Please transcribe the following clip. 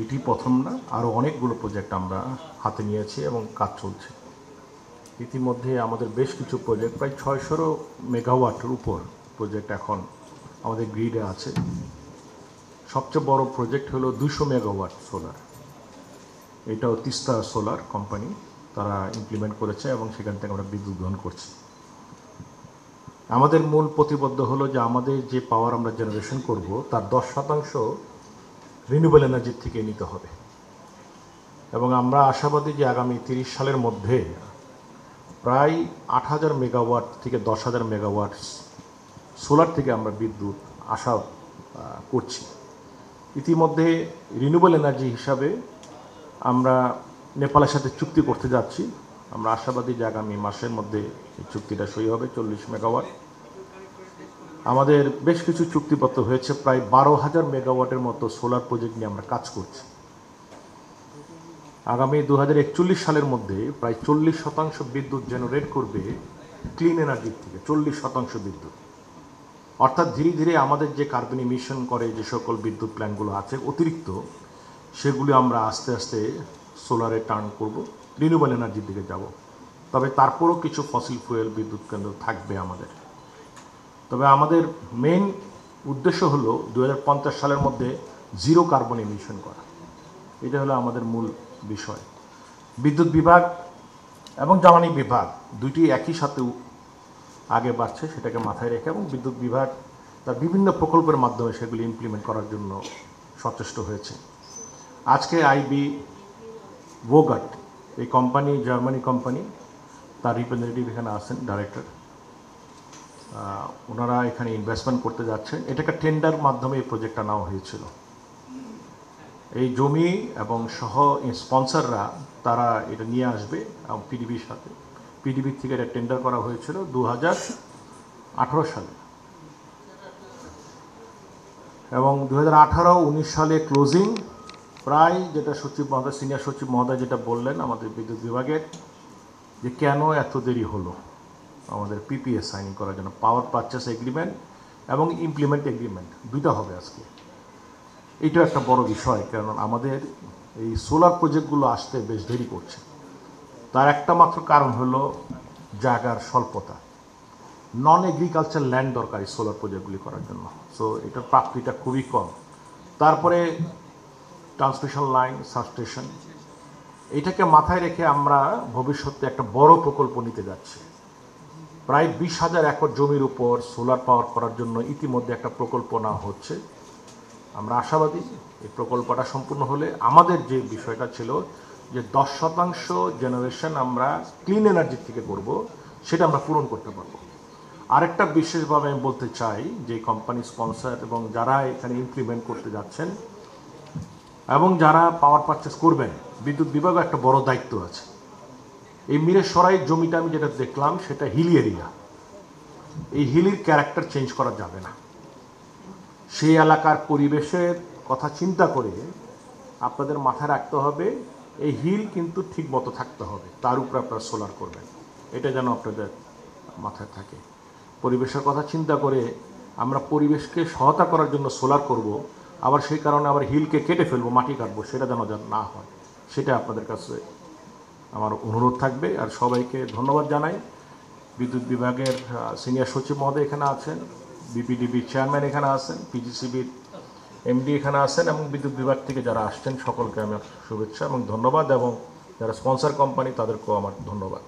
এটি প্রথম না, আরও অনেকগুলো প্রজেক্ট আমরা হাতে নিয়েছি এবং কাজ চলছে। ইতিমধ্যে আমাদের বেশ কিছু প্রজেক্ট, প্রায় 600 মেগাওয়াটের উপর প্রজেক্ট এখন আমাদের গ্রিডে আছে। সবচেয়ে বড় প্রজেক্ট হলো 200 মেগাওয়াট সোলার। এটাও তিস্তা সোলার কোম্পানি তারা ইমপ্লিমেন্ট করেছে এবং সেখান থেকে আমরা বিদ্যুৎ গ্রহণ করছি। আমাদের মূল প্রতিবদ্ধ হলো যে আমাদের যে পাওয়ার আমরা জেনারেশন করব তার 10% রিনিউয়েবল এনার্জির থেকে নিতে হবে এবং আমরা আশাবাদী যে আগামী 30 সালের মধ্যে প্রায় 8,000 মেগাওয়াট থেকে 10,000 মেগাওয়াট সোলার থেকে আমরা বিদ্যুৎ আশা করছি। ইতিমধ্যে রিনিউয়েবল এনার্জি হিসাবে আমরা নেপালের সাথে চুক্তি করতে যাচ্ছি। আমরা আশাবাদী যে আগামী মাসের মধ্যে এই চুক্তিটা সই হবে 40 মেগাওয়াট। আমাদের বেশ কিছু চুক্তিপত্র হয়েছে, প্রায় 12,000 মেগাওয়াটের মতো সোলার প্রজেক্ট নিয়ে আমরা কাজ করছি। আগামী 2041 সালের মধ্যে প্রায় 40% বিদ্যুৎ জেনারেট করবে ক্লিন এনার্জির থেকে, 40% বিদ্যুৎ। অর্থাৎ ধীরে ধীরে আমাদের যে কার্বন ইমিশন করে যে সকল বিদ্যুৎ প্ল্যান্টগুলো আছে অতিরিক্ত, সেগুলি আমরা আস্তে আস্তে সোলারে টার্ন করব, রিনিউয়েবল এনার্জির দিকে যাব। তবে তারপরও কিছু ফসিল ফুয়েল বিদ্যুৎ কেন্দ্র থাকবে আমাদের। তবে আমাদের মেইন উদ্দেশ্য হলো 2050 সালের মধ্যে জিরো কার্বন ইমিশন করা। এটা হলো আমাদের মূল বিষয়। বিদ্যুৎ বিভাগ এবং জ্বালানি বিভাগ দুইটি একই সাথে আগে বাড়ছে, সেটাকে মাথায় রেখে, এবং বিদ্যুৎ বিভাগ তার বিভিন্ন প্রকল্পের মাধ্যমে সেগুলি ইমপ্লিমেন্ট করার জন্য সচেষ্ট হয়েছে। আজকে আইবি ভোগাট এই কোম্পানি, জার্মানি কোম্পানি, তার রিপ্রেজেন্টেটিভ এখানে আছেন, ডাইরেক্টর। ওনারা এখানে ইনভেস্টমেন্ট করতে যাচ্ছেন। এটাকে টেন্ডার মাধ্যমে এই প্রজেক্টটা নেওয়া হয়েছিল। এই জমি এবং সহ স্পন্সররা তারা এটা নিয়ে আসবে এবং পিডিবির সাথে, পিডিবির থেকে এটা টেন্ডার করা হয়েছিল 2018 সালে এবং 2018-19 সালে ক্লোজিং। প্রায় যেটা সচিব মহোদয়, সিনিয়র সচিব মহোদয় যেটা বললেন আমাদের বিদ্যুৎ বিভাগের, যে কেন এত দেরি হলো আমাদের পিপিএ সাইনিং করার জন্য, পাওয়ার পারচেস এগ্রিমেন্ট এবং ইমপ্লিমেন্ট এগ্রিমেন্ট দুইটা হবে আজকে। এইটা একটা বড় বিষয়, কারণ আমাদের এই সোলার প্রজেক্টগুলো আসতে বেশ দেরি করছে। তার একটা মাত্র কারণ হলো জায়গার স্বল্পতা। নন এগ্রিকালচার ল্যান্ড দরকার এই সোলার প্রজেক্টগুলি করার জন্য। সো এটার প্রাপ্তিটা খুবই কম। তারপরে ট্রান্সমিশন লাইন, সাবস্টেশন, এটাকে মাথায় রেখে আমরা ভবিষ্যতে একটা বড় প্রকল্প নিতে যাচ্ছি। প্রায় 20,000 একর জমির উপর সোলার পাওয়ার করার জন্য ইতিমধ্যে একটা প্রকল্প নেওয়া হচ্ছে। আমরা আশাবাদী এই প্রকল্পটা সম্পূর্ণ হলে আমাদের যে বিষয়টা ছিল যে 10% জেনারেশন আমরা ক্লিন এনার্জি থেকে করব, সেটা আমরা পূরণ করতে পারবো। আরেকটা বিশেষভাবে আমি বলতে চাই যে কোম্পানি স্পন্সর এবং যারা এখানে ইমপ্লিমেন্ট করতে যাচ্ছেন এবং যারা পাওয়ার পারচেস করবেন, বিদ্যুৎ বিভাগে একটা বড় দায়িত্ব আছে। এই মিরেশ্বরাই জমিটা আমি যেটা দেখলাম সেটা হিলি এরিয়া। এই হিলির ক্যারেক্টার চেঞ্জ করা যাবে না। সেই এলাকার পরিবেশের কথা চিন্তা করে আপনাদের মাথায় রাখতে হবে এই হিল কিন্তু ঠিক মতো থাকতে হবে, তার উপরে আপনারা সোলার করবেন। এটা যেন আপনাদের মাথায় থাকে। পরিবেশের কথা চিন্তা করে আমরা পরিবেশকে সহায়তা করার জন্য সোলার করব, আবার সেই কারণে আবার হিলকে কেটে ফেলবো, মাটি কাটবো, সেটা যেন না হয়। সেটা আপনাদের কাছে আমার অনুরোধ থাকবে। আর সবাইকে ধন্যবাদ জানাই। বিদ্যুৎ বিভাগের সিনিয়র সচিব মহোদয় এখানে আছেন, বিপিডিবির চেয়ারম্যান এখানে আছেন, পিজিসিবির এমডি এখানে আছেন, এবং বিদ্যুৎ বিভাগ থেকে যারা আসছেন সকলকে আমার শুভেচ্ছা এবং ধন্যবাদ, এবং যারা স্পন্সর কোম্পানি তাদেরকেও আমার ধন্যবাদ।